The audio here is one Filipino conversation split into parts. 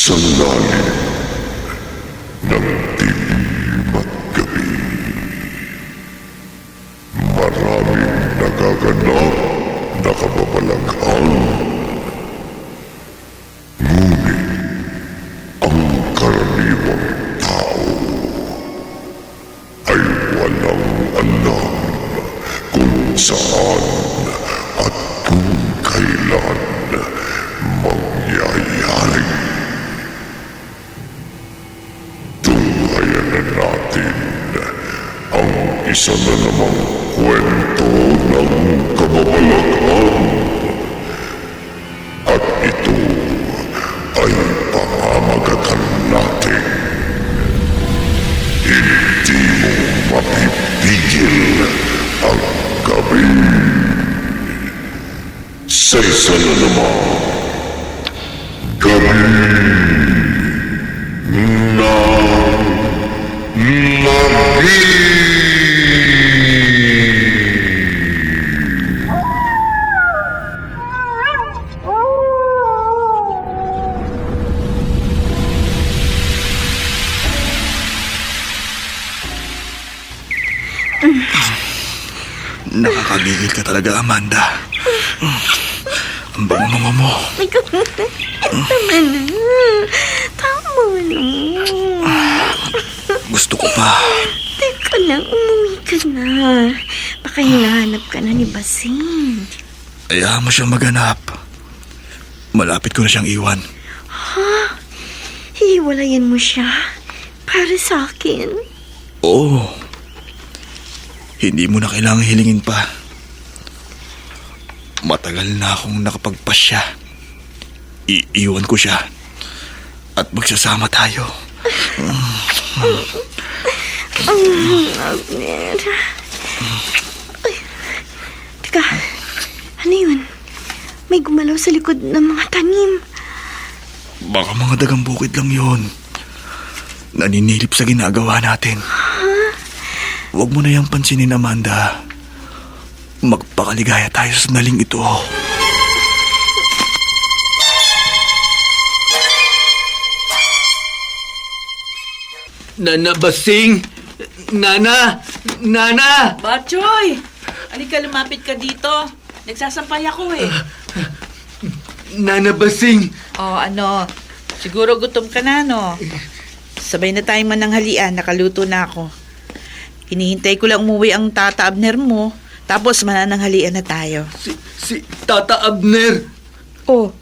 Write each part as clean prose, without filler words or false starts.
Sa lalim ng dilim at gabi, maraming nagaganap na kababalaghan. Ngunit ang karaniwang tao ay walang alam kung saan at kung kailan mangyayari. Tunghayan na natin ang isa na namang kwento ng kababalaghan. At ito ay pamamagatan natin. Hindi mo mapipigil ang gabi. Sa isa na namang gabi ng lagi. Nakakagigil ka talaga, Amanda. Ang bango mo. Tama na. Tama na. Gusto ko pa. Teka lang, umuwi ka na. Baka hinahanap ka na ni Basing. Ayaw mo siyang maghanap. Malapit ko na siyang iwan. Ha? Hiwalayan mo siya? Para sa akin? Oo. Hindi mo na kailangang hilingin pa. Matagal na akong nakapagpasya. Iiwan ko siya. At magsasama tayo. Abner. Ay, teka, ano yun? May gumalaw sa likod ng mga tanim. Baka mga dagang bukid lang yun. Naninilip sa ginagawa natin. Huwag mo na yung pansinin, Amanda. Magpakaligaya tayo sa sandaling ito. Nana Basing! Nana! Nana! Batchoy! Halika, lumapit ka dito. Nagsasampay ako eh. Nana Basing! Oh, ano? Siguro gutom ka na, no? Sabay na tayong mananghalian. Nakaluto na ako. Hinihintay ko lang umuwi ang Tata Abner mo. Tapos manananghalian na tayo. Si Tata Abner! Oh,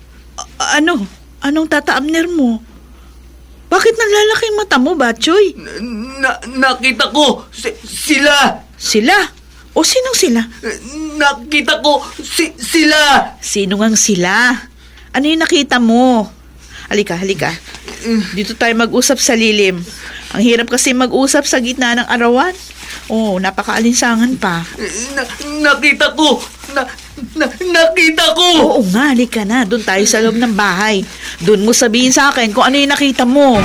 ano? Anong Tata Abner mo? Bakit naglalaki yung mata mo, Batchoy? Nakita ko! Sila! Sila? O sinong sila? Nakita ko! Sila! Sino ngang sila? Ano yung nakita mo? Halika. Dito tayo mag-usap sa lilim. Ang hirap kasi mag-usap sa gitna ng arawan. Oh, napakaalinsangan pa. Nakita ko! Nakita ko! Oo nga, halika na. Doon tayo sa loob ng bahay. Doon mo sabihin sa akin kung ano yung nakita mo.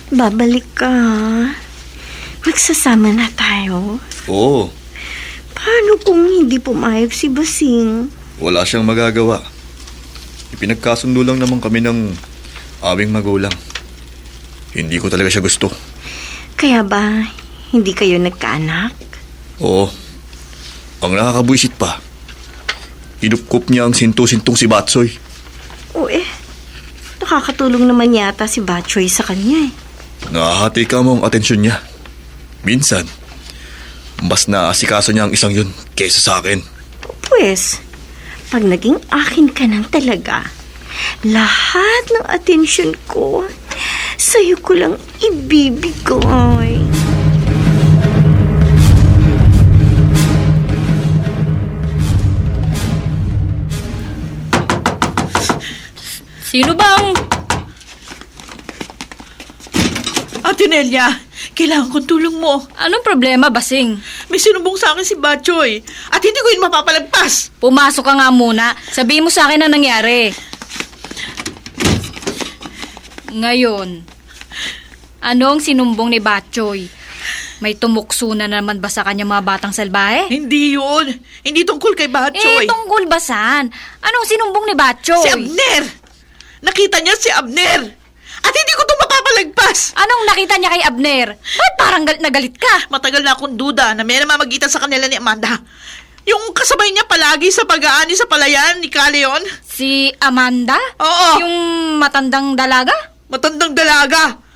Babalik ka. Magsasama na tayo. Oo, Paano kung hindi pumayag si Basing? wala siyang magagawa. Ipinagkasundo lang naman kami ng aming magulang. Hindi ko talaga siya gusto. Kaya ba hindi kayo nagkaanak? Oo. Ang nakakabwisit pa, hinupkup niya ang sinto-sintong si Batsoy. O nakakatulong naman yata si Batchoy sa kanya eh. Nahahati ka mo ang atensyon niya. Minsan, mas naasikaso niya ang isang yun kaysa sa akin. Pwes, pag naging akin ka nang talaga, lahat ng atensyon ko, sa'yo ko lang ibibigay. Sino bang... Ate Nelia, kailangan kong tulong mo. Anong problema, Basing? May sinumbong sa akin si Batchoy at hindi ko yun mapapalagpas. Pumasok ka nga muna. Sabihin mo sa akin ang nangyari. Ngayon, anong sinumbong ni Batchoy? May tumukso na naman ba sa kanya mga batang salbahe? Hindi yun. Hindi tungkol kay Batchoy. Tungkol ba saan? Anong sinumbong ni Batchoy? Si Abner! Nakita niya si Abner! At hindi ko ito mapapalagpas! Anong nakita niya kay Abner? Ba't parang galit na galit ka? Matagal na akong duda na may namamagitan sa kanila ni Amanda. Yung kasabay niya palagi sa pag-aani sa palayan ni Caleon. Si Amanda? Oo. Yung matandang dalaga? Matandang dalaga.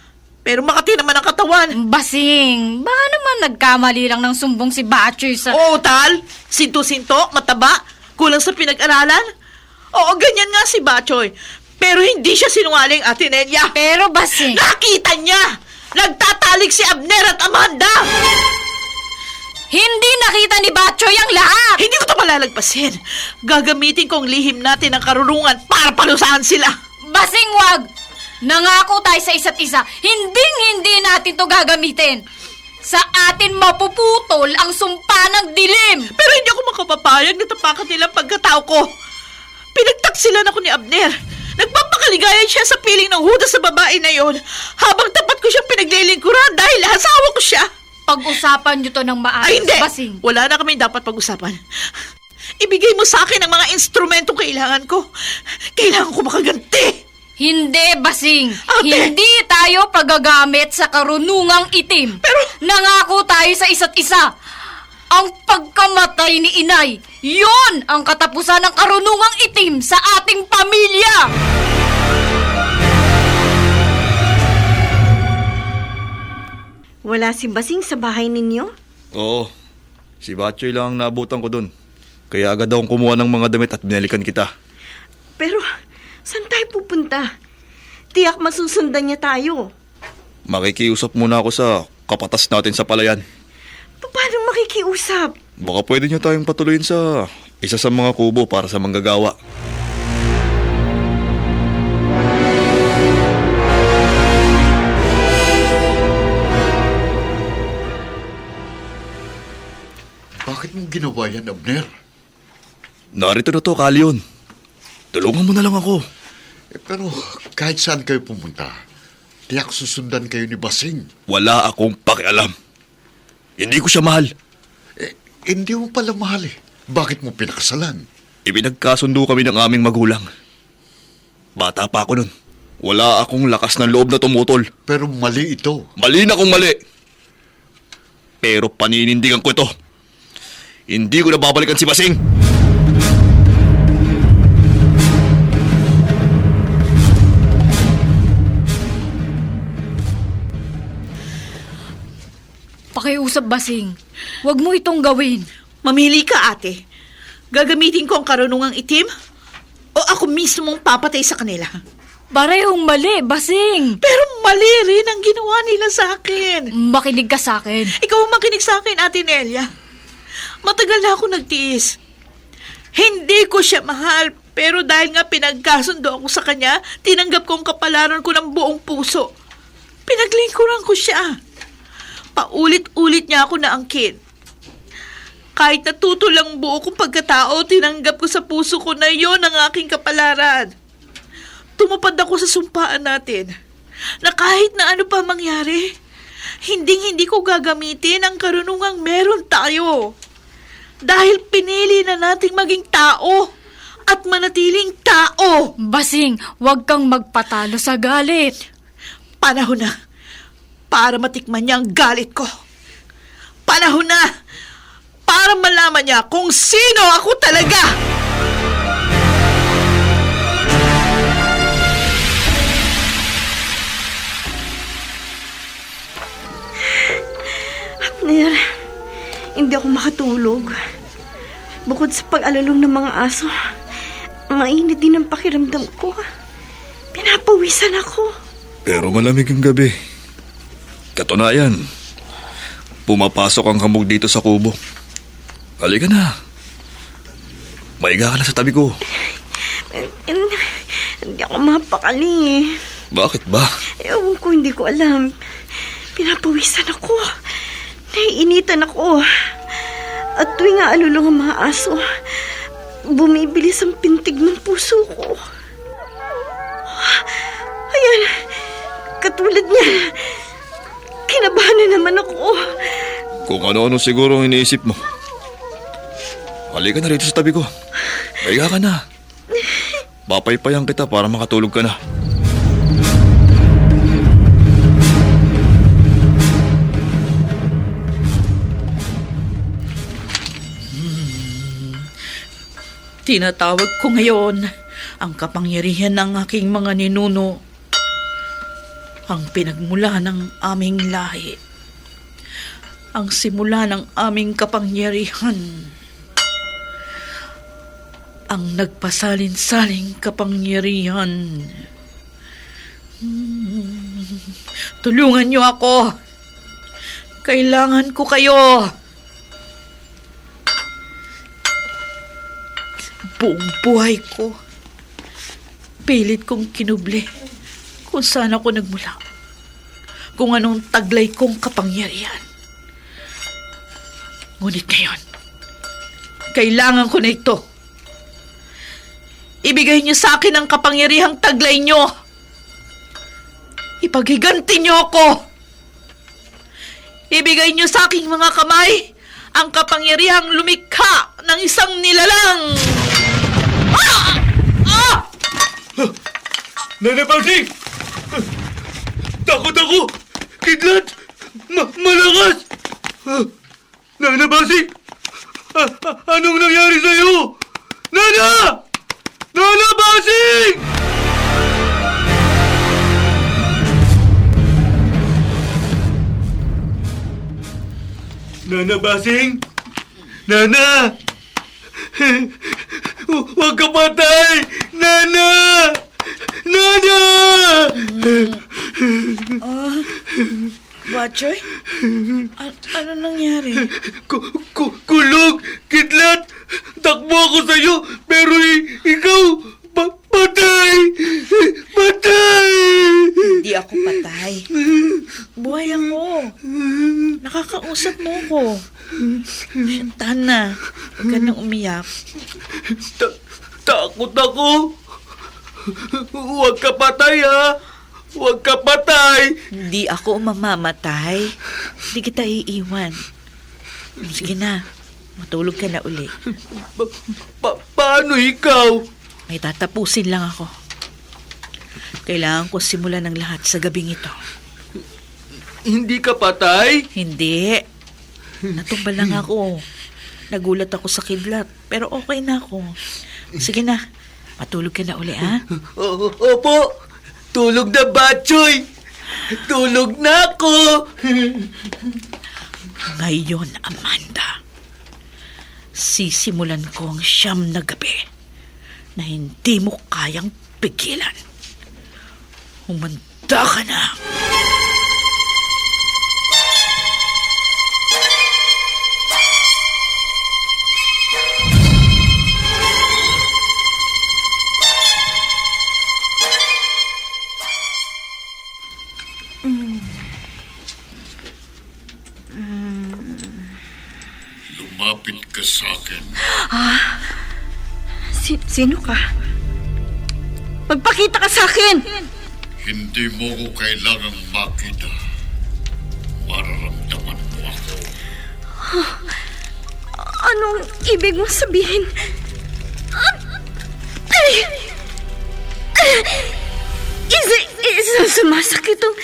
Pero makati naman ang katawan. Basing, baka naman nagkamali lang ng sumbong si Batchoy sa... Oo, Tal. Sinto-sinto, mataba, kulang sa pinag-aralan. Oo, ganyan nga si Batchoy. Pero hindi siya sinungaling, Ate Nelia. Pero Basing... Nakita niya! Nagtatalik si Abner at Amanda! Hindi nakita ni Batchoy ang lahat! Hindi ko ito malalagpasin. Gagamitin kong lihim natin ang karurungan para palusahan sila. Basing, wag! Nangako tayo sa isa't isa, hinding-hindi natin to gagamitin. Sa atin mapuputol ang sumpa ng dilim. Pero hindi ako makapapayag na tapakan nila ang pagkatao ko. Pinagtaksilan ako ni Abner. Nagpapakaligayan siya sa piling ng hudas sa babae na yon, habang tapat ko siyang pinaglilingkuran dahil asawa ko siya. Pag-usapan niyo to ng maayos, Ay, hindi! Basing. Wala na kami dapat pag-usapan. Ibigay mo sa akin ang mga instrumento kailangan ko. Kailangan ko makaganti. Hindi, Basing. Ate! Hindi tayo pagagamit sa karunungang itim. Pero... Nangako tayo sa isa't isa. Ang pagkamatay ni Inay, yon ang katapusan ng karunungang itim sa ating pamilya. Wala si Basing sa bahay ninyo? Oo. Si Batchoy lang ang naabutan ko dun. Kaya agad akong kumuha ng mga damit at binalikan kita. Pero, saan tayo pupunta? Tiyak masusundan niya tayo. Makikiusap muna ako sa kapatas natin sa palayan. Paano makikiusap? Baka pwede niyo tayong patuloyin sa isa sa mga kubo para sa manggagawa. Bakit mo ginawa yan, Abner? Narito na to, Caleon. Tulungan mo na lang ako. Pero kahit saan kayo pumunta, tiyak susundan kayo ni Basing. Wala akong pakialam. Hindi ko siya mahal. Hindi mo pala mahal eh. Bakit mo pinakasalan? Ipinagkasundo kami ng aming magulang. Bata pa ako nun. Wala akong lakas ng loob na tumutol. Pero mali ito. Mali na kung mali. Pero paninindigan ko ito. Hindi ko na babalikan si Basing. Pakiusap, Basing. Huwag mo itong gawin. Mamili ka, ate. Gagamitin ko ang karunungang itim o ako mismong papatay sa kanila. Parehong mali, Basing. Pero mali rin ang ginawa nila sa akin. Makinig ka sa akin. Ikaw ang makinig sa akin, Ate Nelia. Matagal na ako nagtiis. Hindi ko siya mahal, pero dahil nga pinagkasundo ako sa kanya, tinanggap kong kapalaran ko ng buong puso. Pinaglingkuran ko siya. Paulit-ulit niya ako naangkin. Kahit natutol ang buo kong pagkatao, tinanggap ko sa puso ko na yon ang aking kapalaran. Tumupad ako sa sumpaan natin na kahit na ano pa mangyari, hindi ko gagamitin ang karunungang meron tayo. Dahil pinili na nating maging tao at manatiling tao. Basing, huwag kang magpatalo sa galit. Panahon na para matikman niya ang galit ko. Panahon na para malaman niya kung sino ako talaga. Abner, hindi ako makatulog. Bukod sa pag-alalong ng mga aso, mainit din ang pakiramdam ko. Pinapawisan ako. Pero malamig ang gabi. Katunayan, pumapasok ang hamog dito sa kubo. Halika na. Maiga ka na sa tabi ko. Hindi ako mapakali. Bakit ba? Ewan ko, hindi ko alam. Pinapawisan ako. Naiinitan ako. At tuwing aalulong ang mga aso, bumibilis ang pintig ng puso ko. Ayan, katulad niya. Kinabahan na naman ako. Kung ano-ano siguro ang iniisip mo. Halika na rito sa tabi ko. Maiga ka na. Papaypayan kita para makatulog ka na. Tinatawag ko ngayon ang kapangyarihan ng aking mga ninuno. Ang pinagmula ng aming lahi. Ang simula ng aming kapangyarihan. Ang nagpasalin-saling kapangyarihan. Tulungan niyo ako. Kailangan ko kayo. Buong buhay ko, pilit kong kinubli kung saan ako nagmula. Kung anong taglay kong kapangyarihan. Ngunit ngayon, kailangan ko na ito. Ibigay niyo sa akin ang kapangyarihang taglay niyo. Ipaghiganti niyo ako. Ibigay niyo sa aking mga kamay ang kapangyarihang lumikha ng isang nilalang. Nana Basing! Takot ako! Kidlat! Malakas! Nana Basing! Anong nangyari sa'yo? Nana! Nana Basing! Nana Basing! Nana! Huwag ka patay! Nana! Nana! Watchoy? Ano nangyari? Kulog! Kidlat! Takbo ako sa'yo, pero ikaw, patay! Patay! Hindi ako patay. Buhay ako. Nakakausap mo ko. Tahan na. Huwag ka nang umiyak. Takot ako! Huwag ka patay, ha? Huwag ka patay! Hindi ako mamamatay. Hindi kita iiwan. Sige na. Matulog ka na uli. Paano ikaw? May tatapusin lang ako. Kailangan ko simulan ng lahat sa gabing ito. Hindi ka patay? Hindi. Natumbal lang ako. Nagulat ako sa kidlat. Pero okay na ako. Sige na. Matulog ka na uli, ha? Opo. Tulog na, Batchoy. Tulog na ako. Ngayon, Amanda, sisimulan ko ang 9 na gabi na hindi mo kayang pigilan. Humanda ka na. Lumapit ka sa akin. Sino ka? Magpakita ka sa akin! Hindi mo ko kailangang makita. Mararamdaman mo ako. Anong ibig mong sabihin? Isa sumasakit ang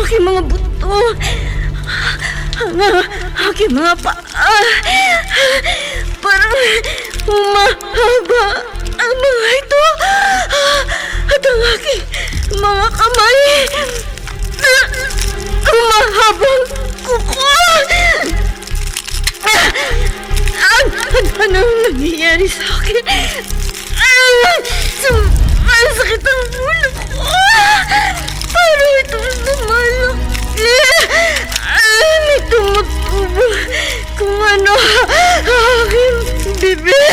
aking mga buto. Ang aking mga paa. Parang humahaba ang mga ito. At ang aking mga kamay. Humahabang kuko. Anong nangyayari sa akin? Sumasakit ang ulo ko. Parang itong lumalaki. May tumutubo kung ano aking bibig.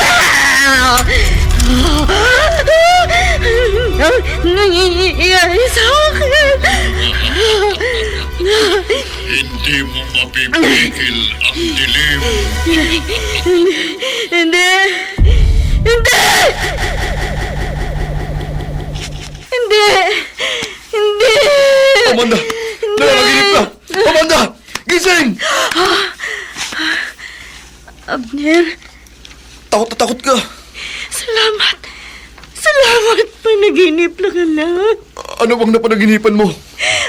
Anong nangyayari sa akin? Hindi mo mapipigil ang dilim. Hindi! Hindi! Hindi! Hindi! Amanda! Nananaginip ka! Amanda! Gising! Abner, Takot na takot ka. salamat. Salamat, panaginip lang ang lahat. Ano bang napanaginipan mo?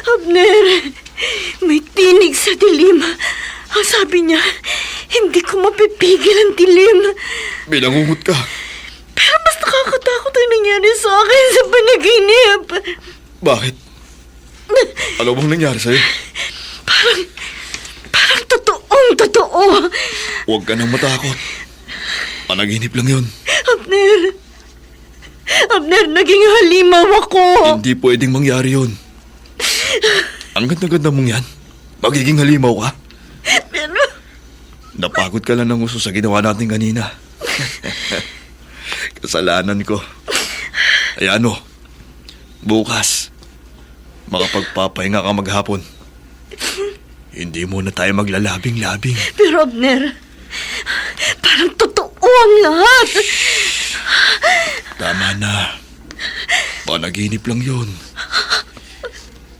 Abner, may tinig sa dilim. Ang sabi niya, hindi ko mapipigil ang dilim. Binangungot ka. Pero mas nakakatakot ang nangyari sa akin sa panaginip. Bakit? Ano bang nangyari sa'yo? Parang totoo. Huwag ka nang matakot. Panaginip lang yun. Abner, naging halimaw ako. Hindi pwedeng mangyari yun. Ang ganda-ganda mong yan. Magiging halimaw ka. Pero, Napagod ka lang ng uso sa ginawa natin kanina. Kasalanan ko. Ay ano, bukas, makapagpapahinga ka maghapon. Hindi muna tayo maglalabing-labing. pero Abner, parang totoo ang lahat. Tama na. Panaginip lang yun.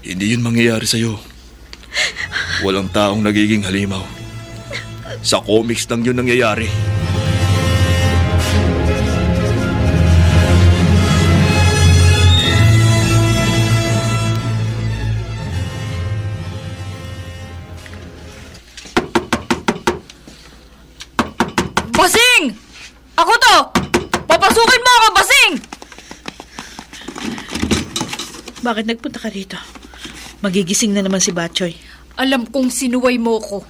Hindi yun mangyayari sa'yo. Walang taong nagiging halimaw. Sa comics lang yun nangyayari. Basing! Ako to! Papasukin mo ako, Basing! Bakit nagpunta ka rito? Magigising na naman si Batchoy. Alam kong sinuway mo ko.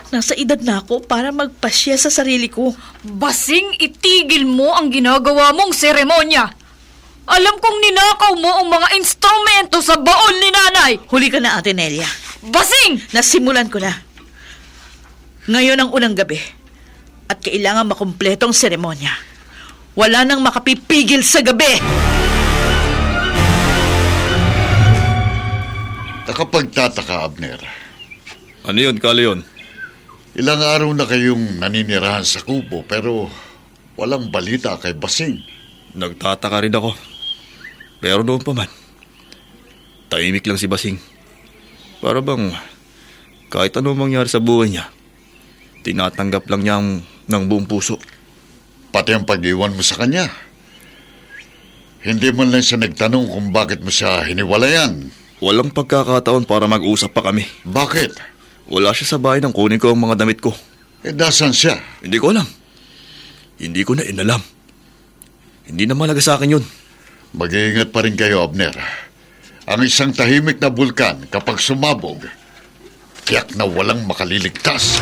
Nasa edad na ako para magpasya sa sarili ko. Basing, itigil mo ang ginagawa mong seremonya. Alam kong ninakaw mo ang mga instrumento sa baon ni nanay. Huli ka na, Ate Nelia. Basing! Nasimulan ko na. Ngayon ang unang gabi. At kailangan makumpleto ang seremonya. Wala nang makapipigil sa gabi. Nakapagtataka, Abner. Ano yun, Kaleon? Ilang araw na kayong naninirahan sa kubo pero walang balita kay Basing. Nagtataka rin ako. Pero noon pa man, tahimik lang si Basing. Para bang kahit ano mangyari sa buhay niya, tinatanggap lang niya ng buong puso. Pati ang pag-iwan mo sa kanya. Hindi man lang siya nagtanong kung bakit mo siya hiniwalayan. Walang pagkakataon para mag-usap pa kami. Bakit? Wala siya sa bahay nang kunin ko ang mga damit ko. Nasaan siya? Hindi ko alam. Hindi ko na inalam. Hindi na malaga sa akin yun. Mag-iingat pa rin kayo, Abner. Ang isang tahimik na bulkan kapag sumabog, tiyak na walang makaliligtas.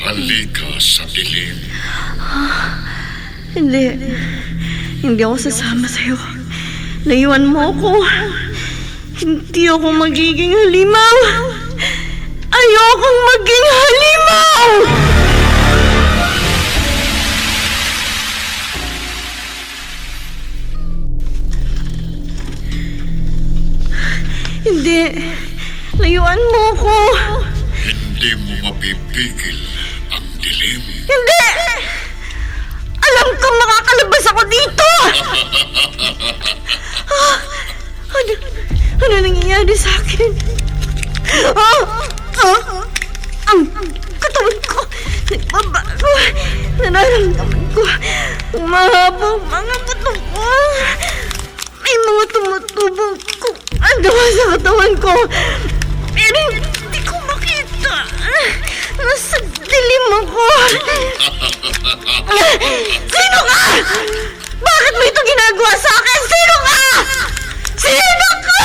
Halika sa dilim. Hindi ako sasama sa'yo. Layuan mo ako. Hindi ako magiging halimaw. Ayokong maging halimaw! Hindi. Layuan mo ako. Hindi mo mapipigil ang dilim. Hindi! Alam ko makakalabas ako dito! Ano nangyayari sa akin? Ang katawan ko nagbabago. Nararamdaman ko umahabang mga buto ko. May mga tumutubong kung andawa sa katawan ko. Pero hindi ko makita. Nasa dilim ako. Sino ka? Bakit mo ito ginagawa sa akin? Sino ka? Sino ka?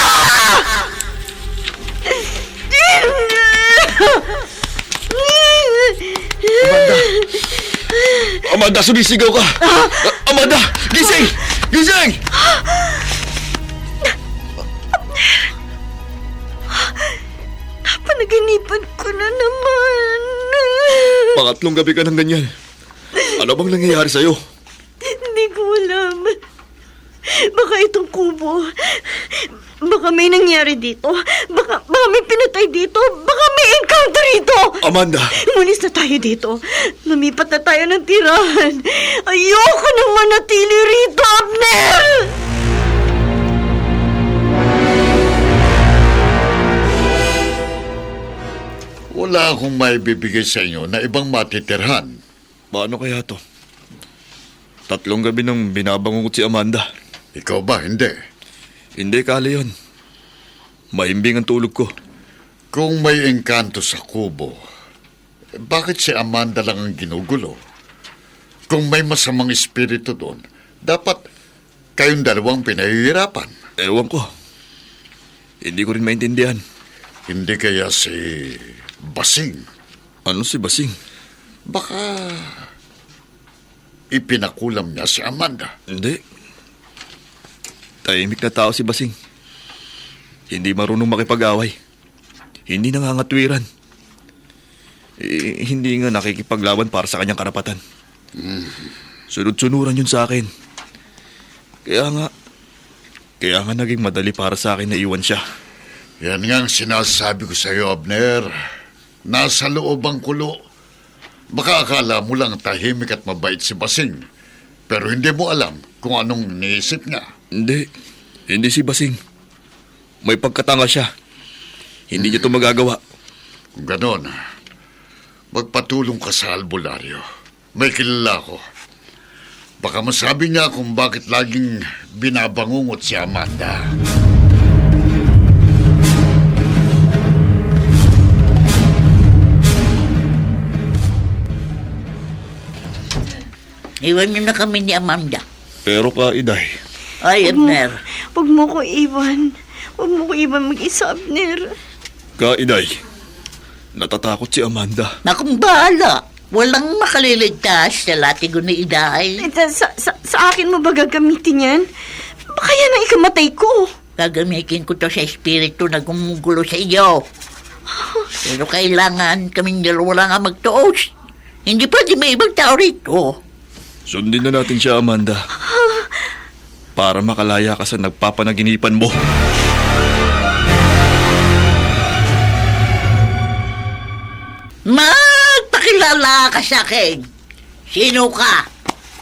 Amanda, sumisigaw ka! Amanda! Gising! Gising! Napanaginipan ko na naman. Pangatlong gabi ka ng ganyan. Ano bang nangyayari sa'yo? Hindi ko alam. Baka itong kubo. Baka may nangyari dito. Baka may pinatay dito. Baka may encounter dito. Amanda! Mulis na tayo dito. Lumipat na tayo ng tirahan. Ayoko nang manatili rito, Abner! Wala akong maibibigay sa inyo na ibang matitirhan. Paano kaya to? 3 gabi nang binabangungot si Amanda. Ikaw ba? Hindi. Hindi kali yun. Maimbing ang tulog ko. Kung may engkanto sa kubo, bakit si Amanda lang ang ginugulo? Kung may masamang espiritu doon, dapat kayong dalawang pinahihirapan. Ewan ko. Hindi ko rin maintindihan. Hindi kaya si Basing? Ano si Basing? Baka ipinakulam niya si Amanda. Hindi. Tahimik na tao si Basing. Hindi marunong makipag-away. Hindi nangangatwiran. Hindi nga nakikipaglaban para sa kanyang karapatan. Sunod-sunuran yun sa akin. Kaya nga naging madali para sa akin na iwan siya. Yan nga ang sinasabi ko sa iyo, Abner. Nasa loob ang kulo. Baka akala mo lang tahimik at mabait si Basing. Pero hindi mo alam kung anong iniisip niya. Hindi si Basing. May pagkatanga siya. Hindi niya ito magagawa. Kung ganon, magpatulong ka sa albularyo. May kilala ko. Baka masabi niya kung bakit laging binabangungot si Amanda. Iwan niyo na kami ni Amanda. Pero Kaiday, Ay, Abner. Huwag mo ko iwan. Huwag mo ko iwan mag-isa, Abner. Kaiday, natatakot si Amanda. Nakong bahala. Walang makaliligtas sa latigo ni Iday. Sa akin mo ba gagamitin yan? Baka yan ang ikamatay ko. Gagamitin ko to sa espiritu na gumugulo sa iyo. Pero kailangan kaming dalawa lang ang magtuos. Hindi pwede may ibang tao rito. Sundin na natin siya, Amanda. Para makalaya ka sa nagpapanaginipan mo. Magpakilala ka sa akin. Sino ka?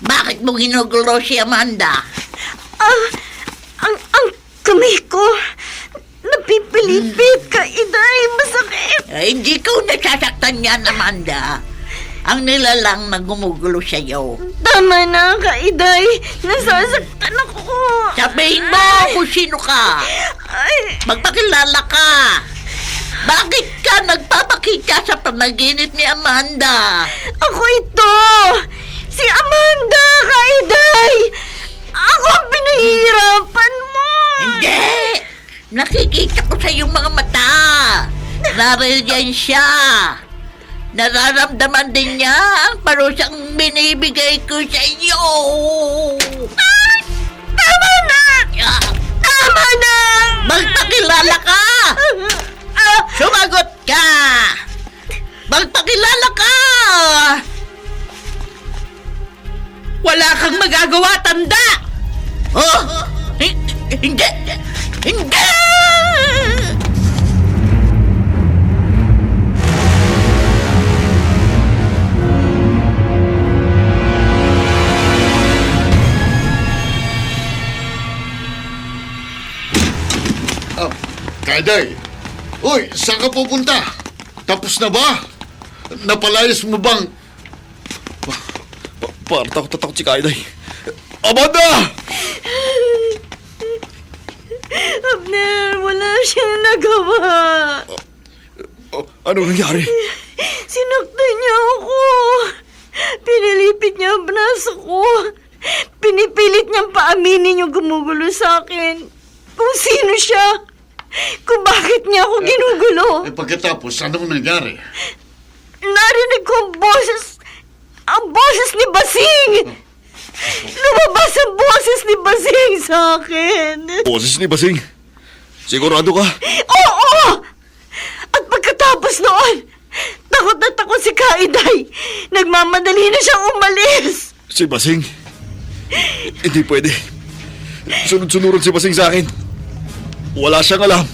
Bakit mo ginugulo si Amanda? Ang kamay ko. Napipilipit ka, Iday. Masakit. Ay, hindi ko nasasaktan yan, Amanda. Ang nilalang na gumugulo sa iyo. Tama na, Kaiday. Nasasaktan ako. Sabihin mo kung sino ka. Ay, Magpakilala ka. Bakit ka nagpapakita sa panaginip ni Amanda? ako ito. Si Amanda, Kaiday. Ako ang pinahihirapan mo. Hindi! Nakikita ko sa iyong mga mata. Nariyan siya. Nararamdaman din niya ang parusang binibigay ko sa iyo. Tama na! Tama na! Magpakilala ka! Sumagot ka! Magpakilala ka! Wala kang magagawa, tanda! Oh! Hindi! Hindi! Kaiday! Uy, saan ka pupunta? Tapos na ba? Napalayas mo bang... Parang takot si Kaiday. Amanda! Abner, wala siyang nagawa. Anong nangyari? Sinaktan niya ako. Pinilipit niya ang braso ko. Pinipilit niyang paaminin yung gumugulo sa akin. Kung sino siya. Kung bakit niya ako ginugulo. Pagkatapos, anong nangyari? Narinig ko ang boses. Ang boses ni Basing. Lumabas ang boses ni Basing sa akin. Boses ni Basing. Sigurado ka? Oo! At pagkatapos noon, takot na takot si Kaiday. Nagmamadali na siyang umalis. Si Basing? Hindi pwede. Sunod-sunuran si Basing sa akin. Wala siyang alam.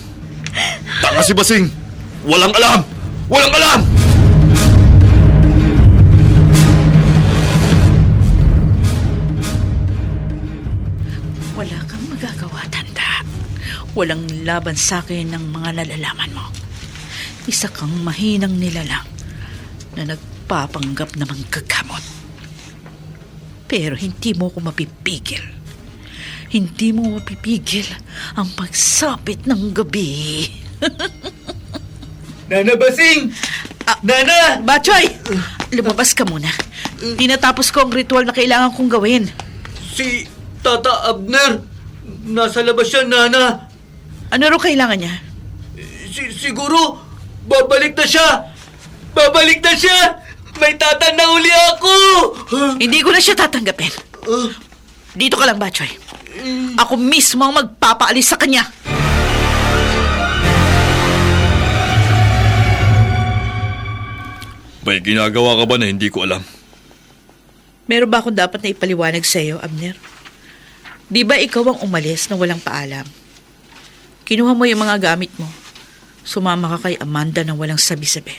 Tanga si Basing. Walang alam! Walang alam! Wala kang magagawa, tanda. Walang laban sa akin ng mga nalalaman mo. Isa kang mahinang nilalang na nagpapanggap na manggagamot. Pero hindi mo ko mapipigil. Hindi mo mapipigil ang pagsapit ng gabi. Nana Basing! Nana! Batchoy! Lumabas ka muna. Tinatapos ko ang ritual na kailangan kong gawin. Si Tata Abner! Nasa labas siya, Nana! Ano rin kailangan niya? Siguro, babalik na siya! Babalik na siya! May tatanaw uli ako! Hindi ko na siya tatanggapin. Dito ka lang, Batchoy. Ako mismo ang magpapaalis sa kanya. May ginagawa ka ba na hindi ko alam? Meron ba akong dapat na ipaliwanag sa iyo, Abner? Di ba ikaw ang umalis na walang paalam? Kinuha mo yung mga gamit mo. Sumama ka kay Amanda na walang sabi-sabi.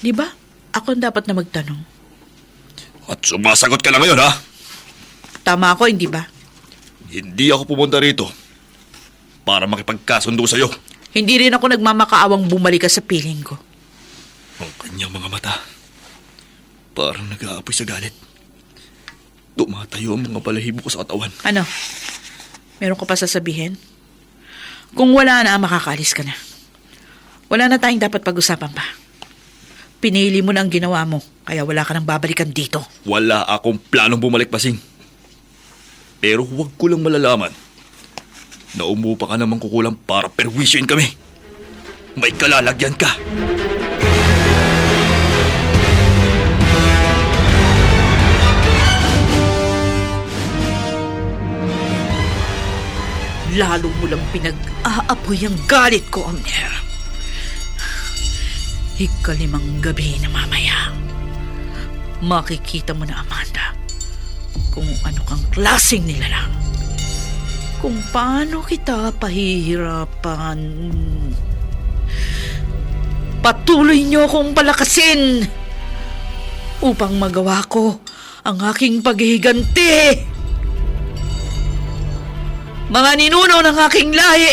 Di ba? Ako ang dapat na magtanong. At sumasagot ka na ngayon, ha? Tama ako, hindi ba? Hindi ako pumunta rito para makipagkasundo sa'yo. Hindi rin ako nagmamakaawang bumalik ka sa piling ko. Ang kanyang mga mata, parang nag-aapoy sa galit. Tumatayo ang mga balahibo ko sa katawan. Ano? Meron ka pa sasabihin? Kung wala na, makakaalis ka na. Wala na tayong dapat pag-usapan pa. Pinili mo na ang ginawa mo, kaya wala ka nang babalikan dito. Wala akong planong bumalik, Basing. Pero huwag ko lang malalaman na umupa ka namang kukulang para perwisyoin kami. May kalalagyan ka. Lalo mo lang pinag-aapoy ang galit ko, Amner. Ikalimang gabi na mamaya, makikita mo na, Amanda, kung ano kang klaseng nilalang. Kung paano kita pahihirapan. Patuloy niyo akong palakasin upang magawa ko ang aking paghihiganti. Mga ninuno ng aking lahi,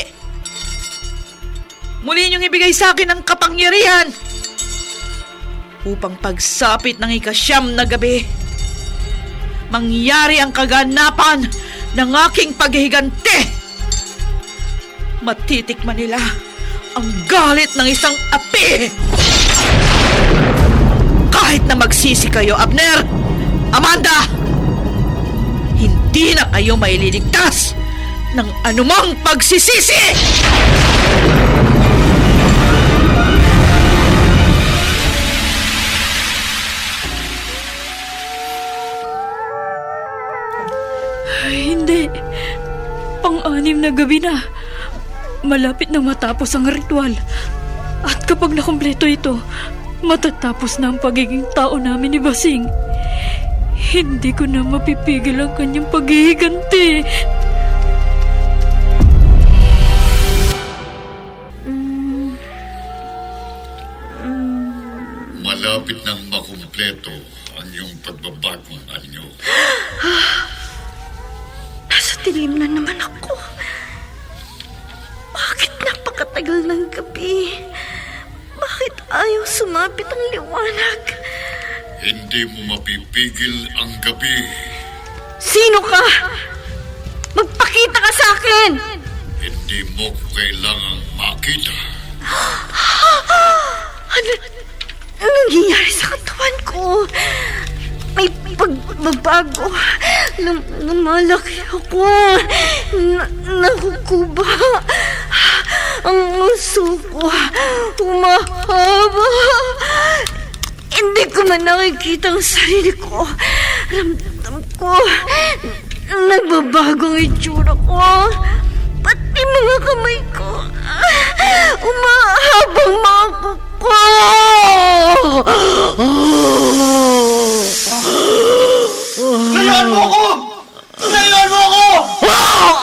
muli niyong ibigay sa akin ang kapangyarihan upang pagsapit ng ikasyam na gabi, mangyari ang kaganapan ng aking paghihiganti. Matitikman nila ang galit ng isang api. Kahit na magsisi kayo, Abner, Amanda, hindi na kayo maililigtas ng anumang pagsisisi! Hindi. Pang-anim na gabi na. Malapit na matapos ang ritual. At kapag nakumpleto ito, matatapos na ang pagiging tao namin ni Basing. Hindi ko na mapipigil ang kanyang paghihiganti. Malapit nang makumpleto ang iyong pagbabagong anyo. Nasa dilim na naman ako. Bakit napakatagal ng gabi? Bakit ayaw sumapit ang liwanag? Hindi mo mapipigil ang gabi. Sino ka? Magpakita ka sa akin! Hindi mo ko kailangang makita. Ano nangyayari sa katawan ko? May pagbabago. Lumalaki ako. Nakukuba. Ang uso ko humahaba. Hindi ko man nakikita ang sarili ko. Ramdam ko nagbabagong itsura ko. Pati mga kamay ko umahabang mga kuko. Layuan mo ko! Layuan mo ko! Wow!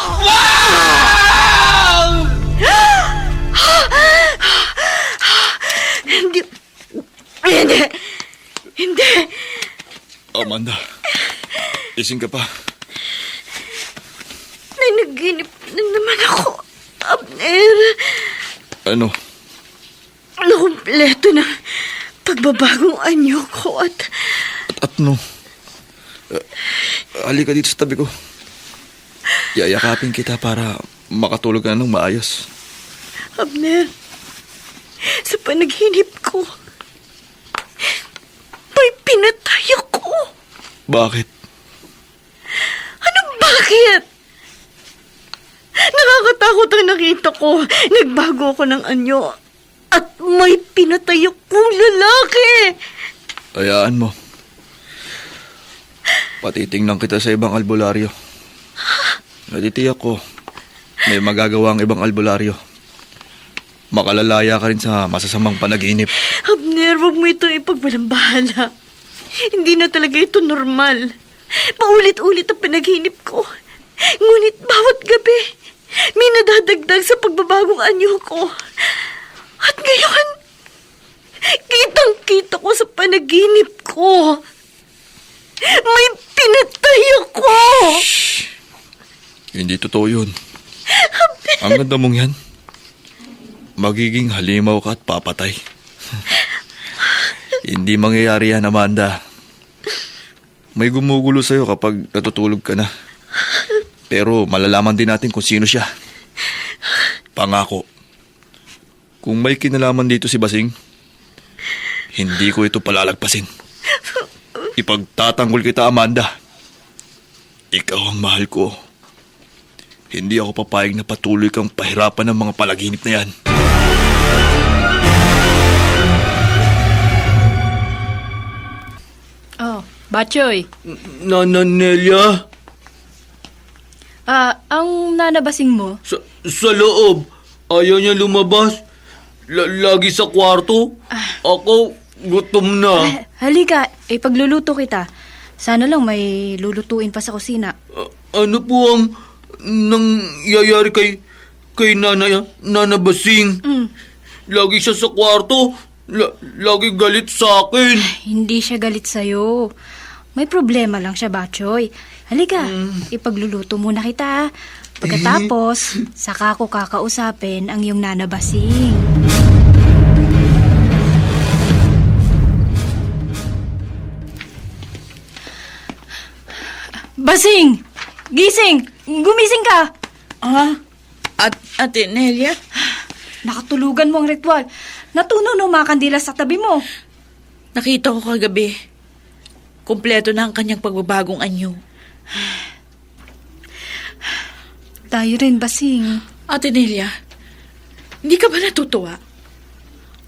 Ising ka pa. Nanaginip na naman ako, Abner. Ano? Nakumpleto na pagbabagong anyo ko at At no? Halika dito sa tabi ko. Yayakapin kita para makatulog ka na ng maayos. Abner, sa panaginip ko, may pinatay ako. Bakit? Anong bakit? Nakakatakot ang nakita ko. Nagbago ako ng anyo at may pinatay akong lalaki. Hayaan mo. Patitingnan kita sa ibang albularyo. Natitiyak ko, may magagawa ang ibang albularyo. Makalalaya ka rin sa masasamang panaginip. Abner, huwag mo itong ipagbalambahala. Hindi na talaga ito normal. Paulit-ulit ang panaginip ko. Ngunit bawat gabi, may nadadagdag sa pagbabagong anyo ko. At ngayon, kitang-kita ko sa panaginip ko. May pinatay ako! Hindi totoo yun. Ang ganda mong yan. Magiging halimaw ka at papatay. Hindi mangyayari yan, Amanda. May gumugulo sa'yo kapag natutulog ka na. Pero malalaman din natin kung sino siya. Pangako. Kung may kinalaman dito si Basing, hindi ko ito palalagpasin. Ipagtatanggol kita, Amanda. Ikaw ang mahal ko. Hindi ako papayag na patuloy kang pahirapan ng mga palaginip na yan. Oh, Batchoy. Nelia, Ang nanabasing mo? sa loob. Ayaw niya lumabas. Lagi sa kwarto. Ako, gutom na. Halika, pagluluto kita. Sana lang may lulutuin pa sa kusina. Ano po ang nangyayari kay Nana Basing? Lagi siya sa kwarto. Lagi galit sa akin. Hindi siya galit sa'yo. May problema lang siya, Batchoy. Halika, ipagluluto muna kita. Pagkatapos, saka ko kakausapin ang iyong nanabasing. Basing! Gising! Gumising ka! Ate Nelia? Nakatulugan mo ang ritual. Natunaw ng mga kandila sa tabi mo. Nakita ko kagabi. Kumpleto na ang kanyang pagbabagong anyo. Tayo rin, Basing. Ate Nelia, hindi ka ba natutuwa?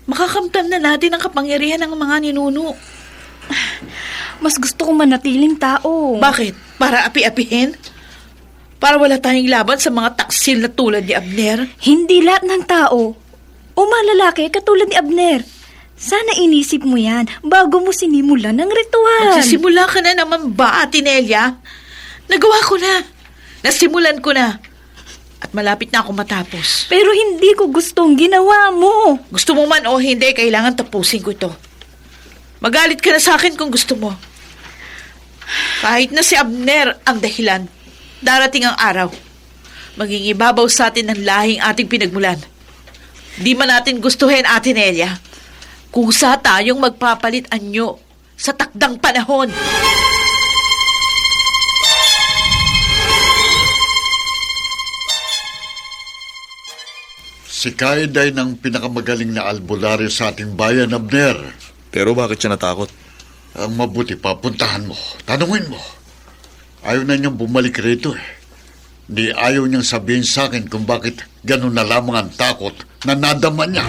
Makakamtan na natin ang kapangyarihan ng mga ninuno. Mas gusto kong manatiling tao. Bakit? Para api-apihin? Para wala tayong laban sa mga taksil na tulad ni Abner? Hindi lahat ng tao o mga lalaki katulad ni Abner. Sana inisip mo yan bago mo sinimulan ng ritual. Magsisimula ka na naman ba, Ate Nelia? Nagawa ko na. Nasimulan ko na. At malapit na ako matapos. Pero hindi ko gustong ginawa mo. Gusto mo man o hindi, kailangan tapusin ko ito. Magalit ka na sa akin kung gusto mo. Kahit na si Abner ang dahilan, darating ang araw. Maging ibabaw sa atin ang lahing ating pinagmulan. Di man natin gustuhin, Ate Nelia. Kusa tayong magpapalit anyo sa takdang panahon. Si Kaiday ng pinakamagaling na albularyo sa ating bayan, Abner. Pero bakit siya natakot? Ang mabuti pa, puntahan mo. Tanungin mo. Ayaw na niyang bumalik rito eh. Di ayaw niyang sabihin sa akin kung bakit ganun na lamang ang takot na nadama niya.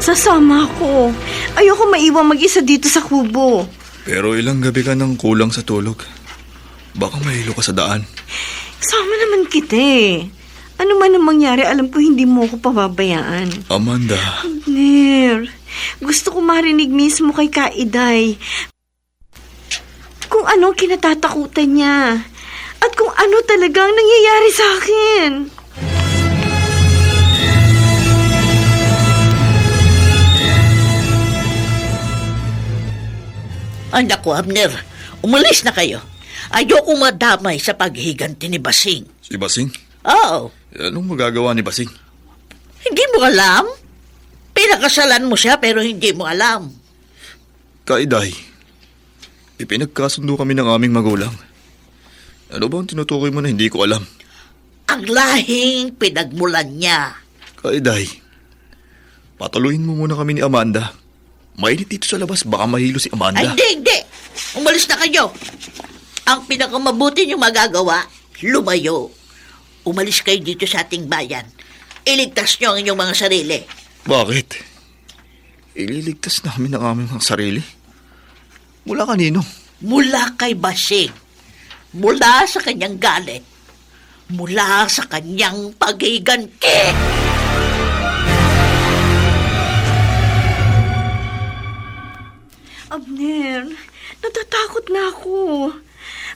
Sasama ako. Ayoko maiwang mag-isa dito sa kubo. Pero ilang gabi ka nang kulang sa tulog. Baka mahilo ka sa daan. Sama naman kita eh. Ano man ang mangyari, alam ko hindi mo ako pababayaan. Amanda. Abner, gusto ko marinig mismo kay Kaiday kung ano kinatatakutan niya at kung ano talagang nangyayari sa akin. Anak ko, Abner, umalis na kayo. Ayoko madamay sa paghiganti ni Basing. Si Basing? Oo. Anong magagawa ni Basing? Hindi mo alam? Pinakasalan mo siya pero hindi mo alam. Kaiday, ipinagkasundo kami ng aming magulang. Ano ba ang tinutukoy mo na hindi ko alam? Ang lahing pinagmulan niya. Kaiday, patuloyin mo muna kami ni Amanda. Mainit dito sa labas, baka mahilo si Amanda. Ay, hindi. Umalis na kayo. Ang pinakamabuti niyo magagawa, lumayo. Umalis kayo dito sa ating bayan. Iligtas niyo ang inyong mga sarili. Bakit? Ililigtas namin ang aming mga sarili? Mula kanino? Mula kay Basing. Mula sa kanyang galit. Mula sa kanyang paghiganti. Abner, natatakot na ako.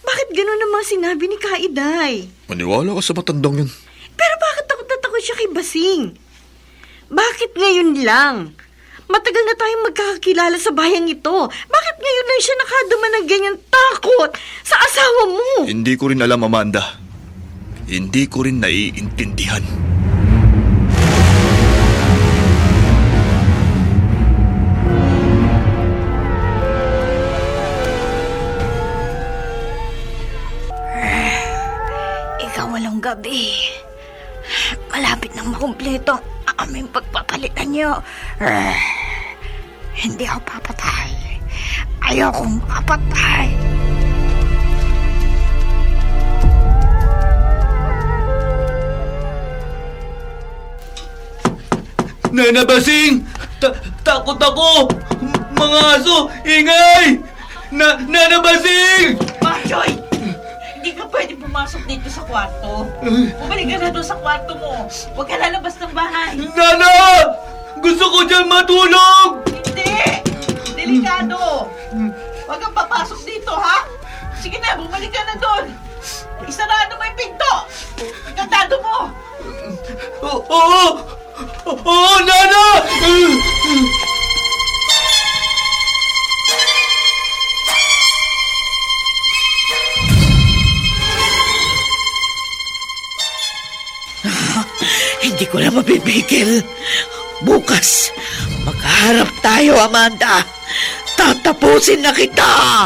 Bakit gano'n namang sinabi ni Kaiday? Maniwala ka sa matandang yun. Pero bakit takot na takot siya kay Basing? Bakit ngayon lang? Matagal na tayong magkakakilala sa bayang ito. Bakit ngayon lang siya nakaduma ng ganyan takot sa asawa mo? Hindi ko rin alam, Amanda. Hindi ko rin naiintindihan. Ikawalong gabi. Malapit nang makumpleto ang aming pagpapalitan niyo. Hindi ako papatay. Ayokong papatay. Nana Basing! Takot ako! Mga aso! Ingay! Nana Basing! Marjoy! Hindi ka pwede pumasok dito sa kwarto. Bumalik ka na doon sa kwarto mo. Huwag ka lalabas ng bahay. Nana! Gusto ko dyan matulog! Hindi! Delikado! Huwag kang papasok dito, ha? Sige na, bumalik ka na doon. Isarado mo yung pinto! Ikantado mo! Oo! Oo, Nana! Hindi ko na mapipigil. Bukas, magharap tayo, Amanda. Tatapusin na kita.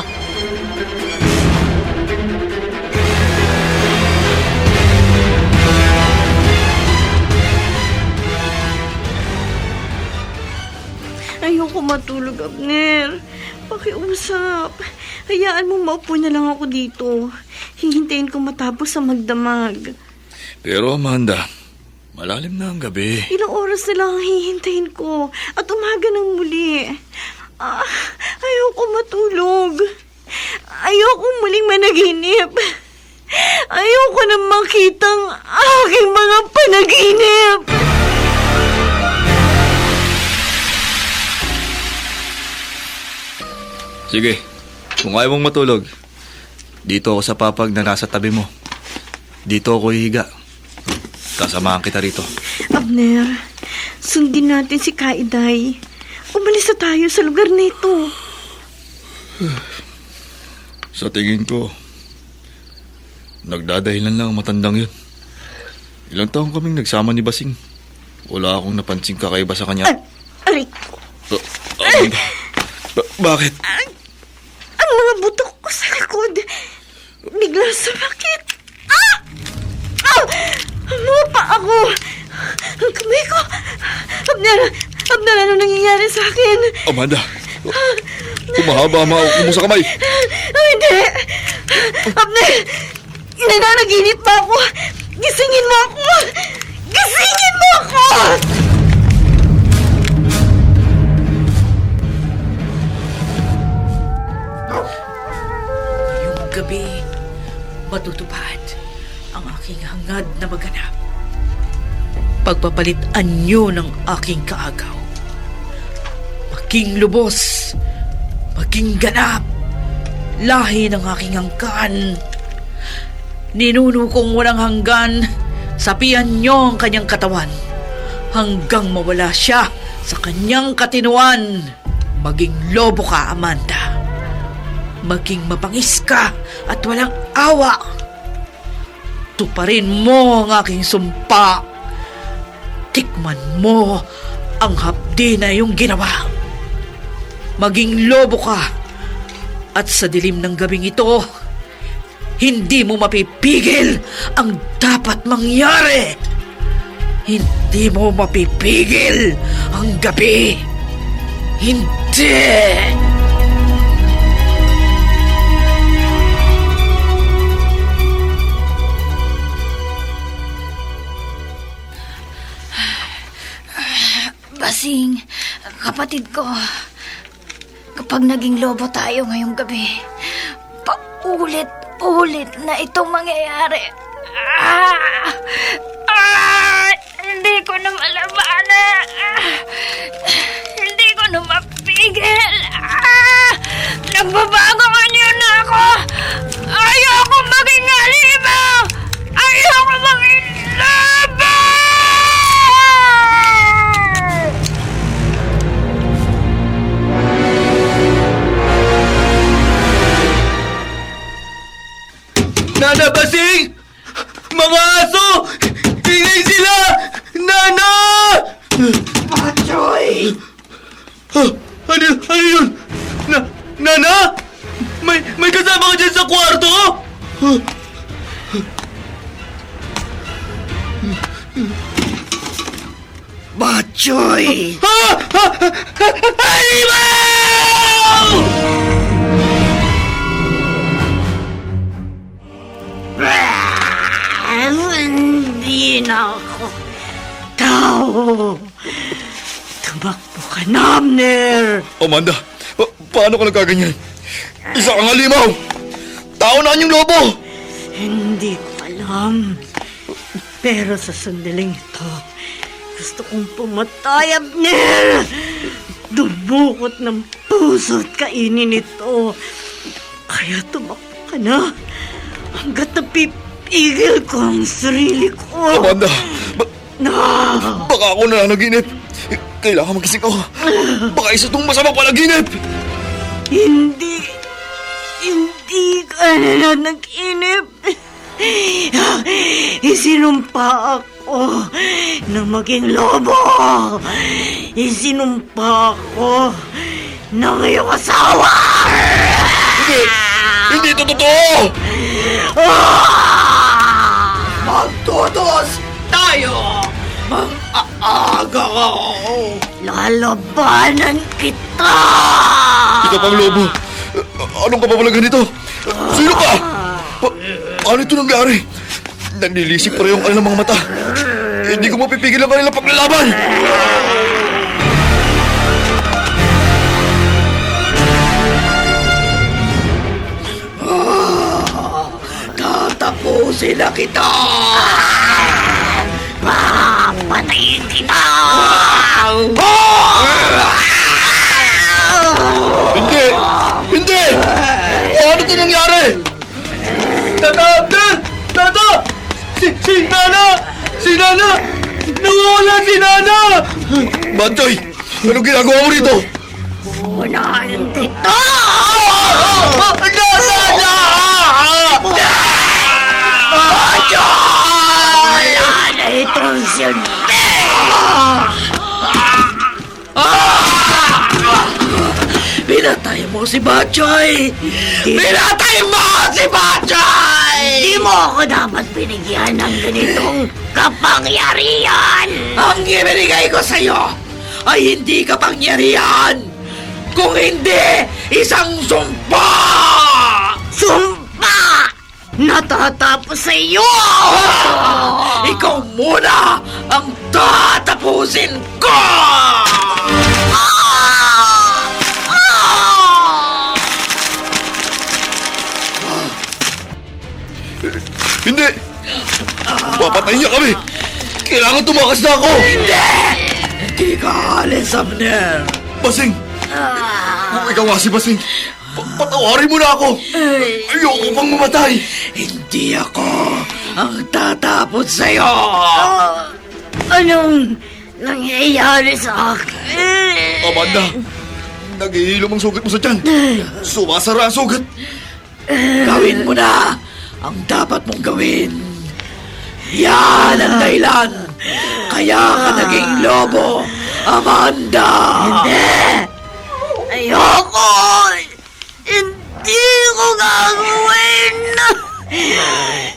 Ayoko matulog, Abner. Pakiusap. Hayaan mo maupo na lang ako dito. Hihintayin ko matapos ang magdamag. Pero Amanda, malalim na ang gabi. Ilang oras na lang ang hihintayin ko at umaga ng muli. Ayoko matulog. Ayoko muling managinip. Ayoko na makitang aking mga panaginip. Sige, kung ayaw mong matulog, dito ako sa papag na nasa tabi mo. Dito ako hihiga. Kasamahan kita rito. Abner, sundin natin si Kaiday. Umalis na tayo sa lugar na ito. Sa tingin ko, nagdadahilan lang ang matandang yun. Ilang taon kaming nagsama ni Basing. Wala akong napansing kakaiba sa kanya. Aray, Amanda, bakit? ang mga butok ko sa likod. Biglang sumakit. Ang mga paa ko. Ang kamay ko. Abner, ano nangyayari sa akin? Amanda, kumahaba mo sa kamay. Hindi. Abner, nananaginip ba ako? Gisingin mo ako. Gisingin mo ako! Ngayong gabi, matutupad ang aking hangad na maganap. Pagpapalitan niyo ng aking kaagaw. Maging lubos, maging ganap, lahi ng aking hanggan. Ninuno kong walang hanggan, sapian niyo ang kanyang katawan hanggang mawala siya sa kanyang katinuan. Maging lobo ka, Amanda. maging mapangis ka at walang awa. Tuparin mo ang aking sumpa. Tikman mo ang hapdi na iyong ginawa. Maging lobo ka at sa dilim ng gabing ito, hindi mo mapipigil ang dapat mangyari. Hindi mo mapipigil ang gabi. Hindi! Basing, kapatid ko, kapag naging lobo tayo ngayong gabi, paulit-ulit na itong mangyayari. Hindi ko na malabanan. Hindi ko na mapigil. Nagbabago anyo na ako. Ayoko maging halimaw. Ayoko maging lobo. Nana Basing! Mga aso! Ingay sila! Nana! Batchoy! Ano yun? Nana? May kasama ka dyan sa kwarto? Batchoy! Halimaw! Hindi na ako tao. Tumakbo ka na, Abner. Amanda, paano ka nagkaganyan? Isa kang halimaw! Tao na yung lobo! Hindi ko alam. Pero sa sandaling ito, gusto kong pumatay, Abner. Dumukot ng puso't kainin ito. Kaya tumakbo ka na. Hanggat napipigil ko ang sarili ko. Amanda, baka ako na naginip. Kailangan magising ako. Baka isa itong masamang panaginip. Hindi ka na nag-inip. Isinumpa ako na maging lobo. Isinumpa ako na may asawa. Hindi ito totoo! Magtutos tayo! Mag-aaga ka! Lalabanan kita. Ikaw pang lobo. Anong kapapalagan nito? Sino ka? Paano ito nangyari? Nanlilisik pa rin yung kanilang mga mata. Hindi ko mapipigil ang kanilang paglalaban. Tatapusin na kita! Papatayin kita. Hindi! Hindi! Paano ito nangyari? Tata! Si Nana! Si Nana! Nawala si Nana! Batchoy! Anong ginagawa mo rito? Unahin kita. Wala na itong silbi. Pinatay mo si Batchoy! Pinatay mo si Batchoy! Di mo ako dapat binigyan ng ganitong kapangyarihan. Ang ibinigay ko sa'yo ay hindi kapangyarihan, kung hindi isang sumpa! Sumpa! Natatapos sa iyo! Ikaw muna ang tatapusin ko! Hindi! Papatayin niya kami! Kailangan tumakas na ako! Hindi ka alis, Abner! Basing! Kung ikaw nga si Basing, patawarin mo na ako! Ayoko pang mamatay! Hindi ako ang tatapos sa'yo! Anong nangyayari sa akin? Amanda, Nagihilom ang sugat mo sa tiyan. Sumasara ang sugat. Gawin mo na ang dapat mong gawin. Yan ang dahilan. Kaya ka naging lobo, Amanda. Hindi! Ayoko! Hindi ko gagawin!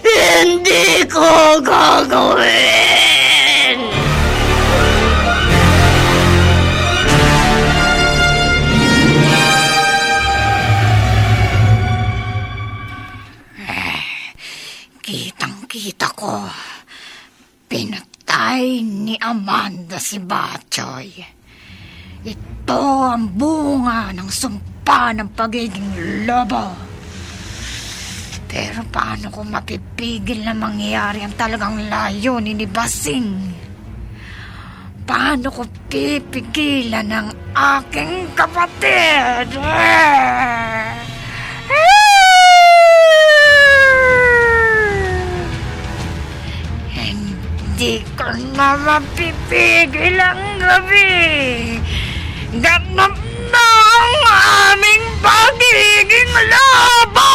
Hindi ko gagawin! Kitang-kita ko. Pinatay ni Amanda si Batchoy. Ito ang bunga ng sumpa ng pagiging lobo. Pero paano ko mapipigil na mangyari ang talagang layunin ni Basing? Paano ko pipigilan ng aking kapatid? Hindi ko na mapipigil ang gabi. Ganap na ang aming pagiging lobo!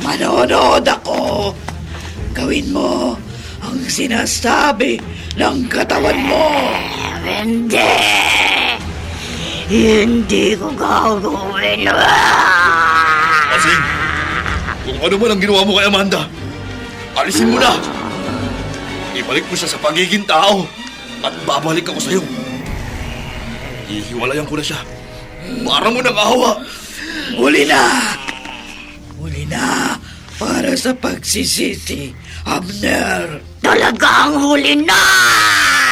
Manonood ako. Gawin mo ang sinasabi ng katawan mo. Hindi! Hindi ko gagawin. Basing, kung ano man ang ginawa mo kay Amanda, alisin mo na. Ibalik mo siya sa pagiging tao at babalik ako sa'yo. Ihiwalayan ko na siya. Para mo nang awa. Huli na! Huli na para sa pagsisisi, Abner. Talagang huli na!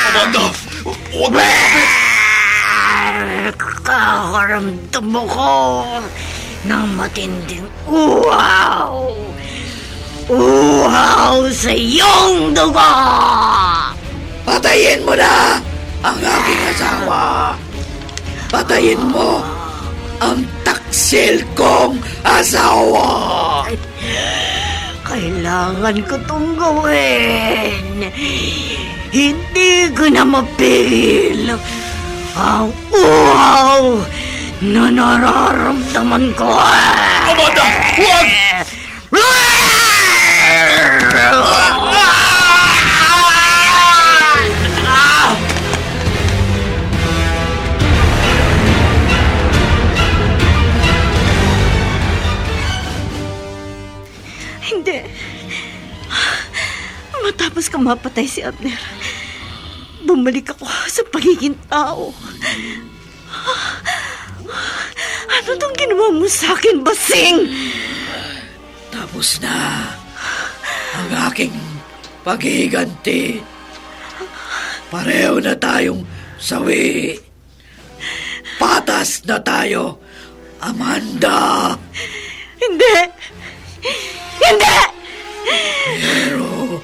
Amanda! Huwag mo! Kakaramdam ko ng matinding uhaw. Uhaw sa iyong dugo! Patayin mo na ang aking asawa. Patayin mo ang taksil kong asawa. Kailangan ko itong gawin. Hindi ko na mapigil ang uhaw na nararamdaman ko. Amanda! Huwag! Hindi. Matapos ka mapatay si Abner, bumalik ako sa pagiging tao. Ano tong ginawa mo sa akin, Basing? Tapos na ang aking paghihiganti. Pareho na tayong sawi. Patas na tayo, Amanda. Hindi! Hindi! Pero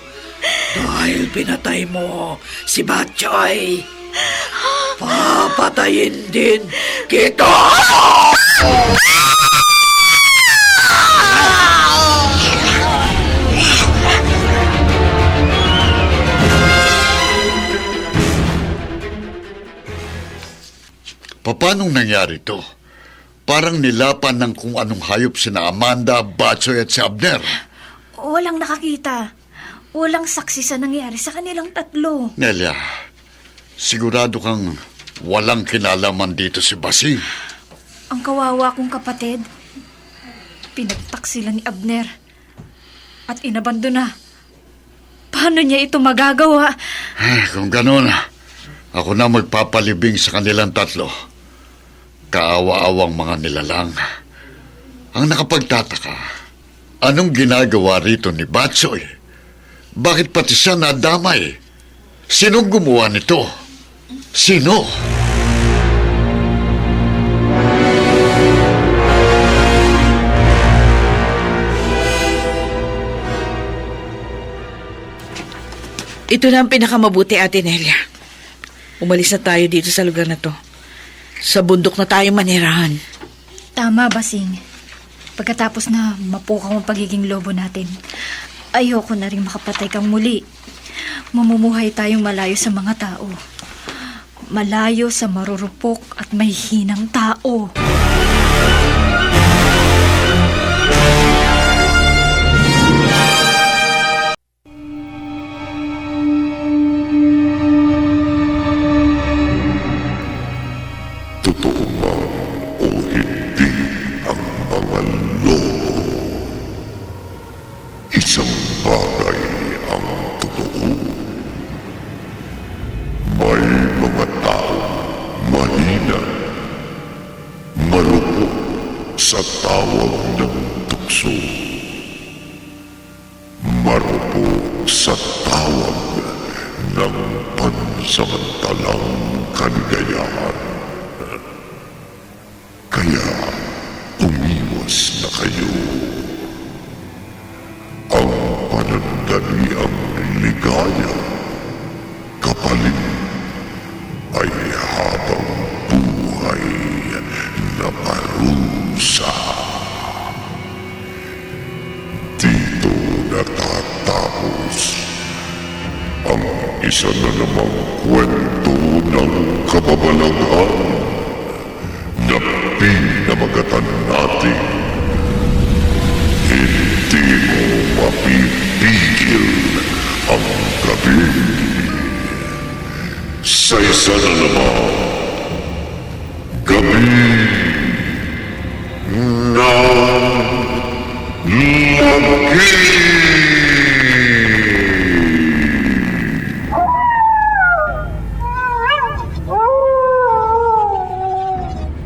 dahil pinatay mo si Batchoy, papatayin din kita! Paano nangyari to? Parang nilapan ng kung anong hayop sina Amanda, Batchoy at si Abner. Walang nakakita. Walang saksi sa nangyari sa kanilang tatlo. Nelia, sigurado kang walang kinalaman dito si Basing. Ang kawawa kong kapatid, pinagtak sila ni Abner at inabando na. Paano niya ito magagawa? Kung gano'n, ako na magpapalibing sa kanilang tatlo. Kaawa-awang mga nilalang. Ang nakapagtataka, anong ginagawa rito ni Batchoy? Bakit pati siya nadamay? Sinong gumawa nito? Sino? Ito na ang pinakamabuti, Ate Nelia. Umalis na tayo dito sa lugar na to. Sa bundok na tayo manirahan. Tama, Basing. Pagkatapos na mapukaw ang pagiging lobo natin, ayoko na rin makapatay kang muli. Mamumuhay tayong malayo sa mga tao. Malayo sa marurupok at may hinang tao. Totoo man o hindi ang mga lobo, isang bagay ang totoo. May mga tao mahina, marupok sa tawag ng tukso, marupok sa tawag ng pansamantalang kaligayahan. Kaya umiwas na kayo. Ang panandaliang ligaya kapalit ay habang buhay na parusa. Dito natatapos ang isa na namang kwento ng kababalaghan na pinamagatan natin. Hindi mo mapipigil ang gabi. Sa isa na naman, gabi ng lagi.